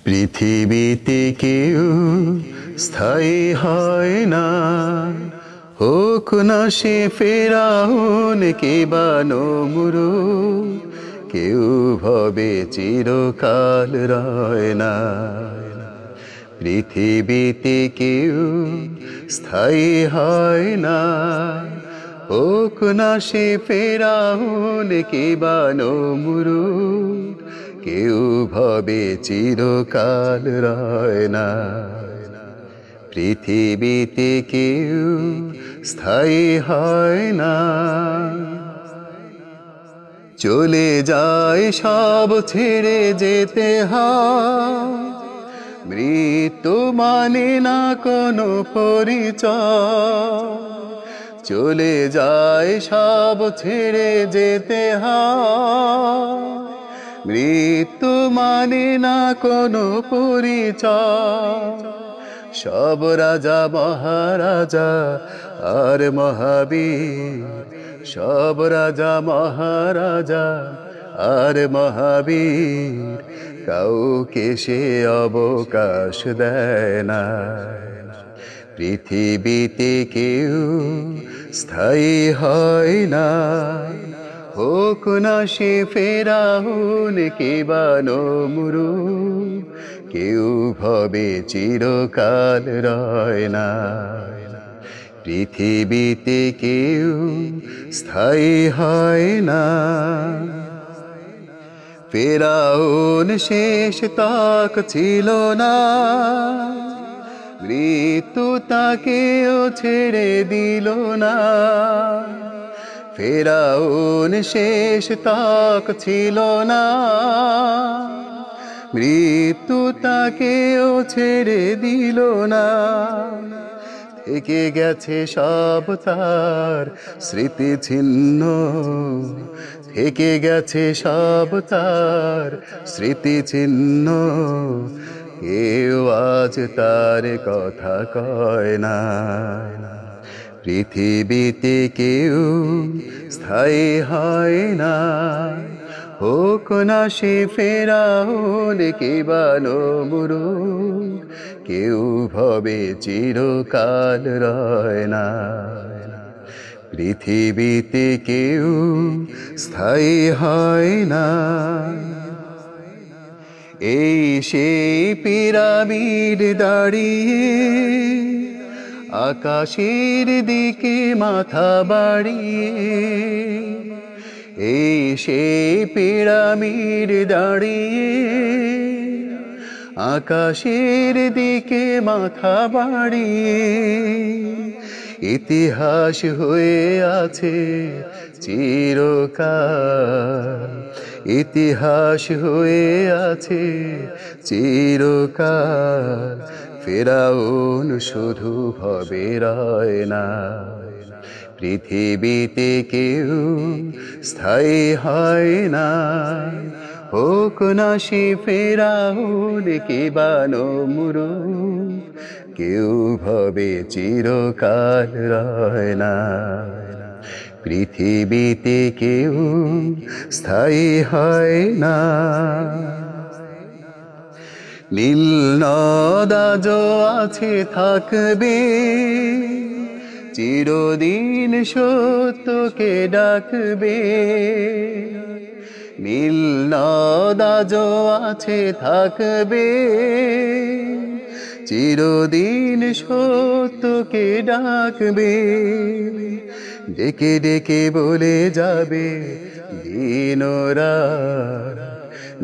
পৃথিবীতে কেউ স্থায়ী হয় না, হোক না সে ফেরাউন কিবা নমরুদ, কেউ ভবে চিরকাল রয় না। পৃথিবীতে কেউ স্থায়ী হয় না, হোক না সে ফেরাউন কিবা নমরুদ, কেউ ভবে চিরকাল রয় না। পৃথিবীতে কেউ স্থায়ী হয় না। চলে যায় সব ছেড়ে যেতে হয়, মৃত্যু মানে না কোনো পরিচয়। চলে যায় সব ছেড়ে যেতে হয়, মৃত্যু মানে না কোনো পরিচয়। সব রাজা মহারাজা আর মহাবীর, সব রাজা মহারাজা আর মহাবীর, কাউকে সে অবকাশ দেয় না। পৃথিবীতে কেউ স্থায়ী হয় না, হোক না সে ফেরাউন কিবা নমরুদ, কেউ ভবে চিরকাল রয় না। পৃথিবীতে কেউ স্থায়ী হয় না। ফেরাউন শেষ তাক ছিল না, মৃত্যু তাকেও ছেড়ে দিল না। ফেরাউন শেষ তাক ছিল না, মৃত্যু তাকেও ছেড়ে দিল না। থেকে গেছে সব তার স্মৃতি ছিন্ন, থেকে গেছে সব তার স্মৃতি ছিন্ন, কেউ আজ তার কথা কয় না। পৃথিবীতে কেউ স্থায়ী হয় না, হোক না সে ফেরাউন কিবা নমরুদ, কেউ ভবে চিরকাল রয় না। পৃথিবীতে কেউ স্থায়ী হয় না। এই সেই পিরামিড দাঁড়িয়ে আকাশের দিকে মাথা বাড়িয়ে, এই সেই পিরামিড দাঁড়িয়ে আকাশের দিকে মাথা বাড়িয়ে, ইতিহাস হয়ে আছে চিরকাল, ইতিহাস হয়ে আছে চিরকাল। ফেরাউন শুধু ভবে রয় না। পৃথিবীতে কেউ স্থায়ী হয় না, হোক না সে ফেরাউন কিবা নমরুদ, কেউ ভবে চিরকাল রয় না। পৃথিবীতে কেউ স্থায়ী হয় না। নীল নদ আজও আছে থাকবে, চিরদিন সত্যকে ডাকবে। নীল নদ আজও আছে থাকবে, চিরদিন সত্যকে ডাকবে। ডেকে ডেকে বলে যাবে দিন রাত,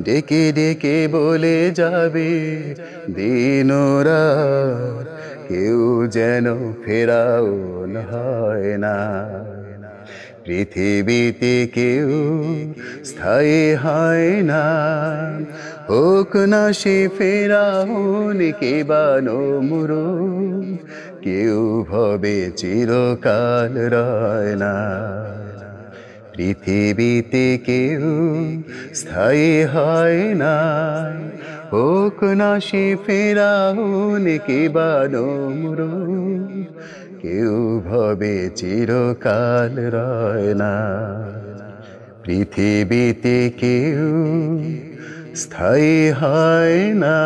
ডেকে ডেকে বলে যাবে দিন রাত, কেউ যেন ফেরাউন হয় না। পৃথিবীতে কেউ স্থায়ী হয় না, হোক না সে ফেরাউন কিবা নমরুদ, কেউ ভবে চিরকাল রয় না। পৃথিবীতে কেউ স্থায়ী হয় না, হোক না সে ফেরাউন কিবা নমরুদ, কেউ ভবে চিরকাল রয় না। পৃথিবীতে কেউ স্থায়ী হয় না।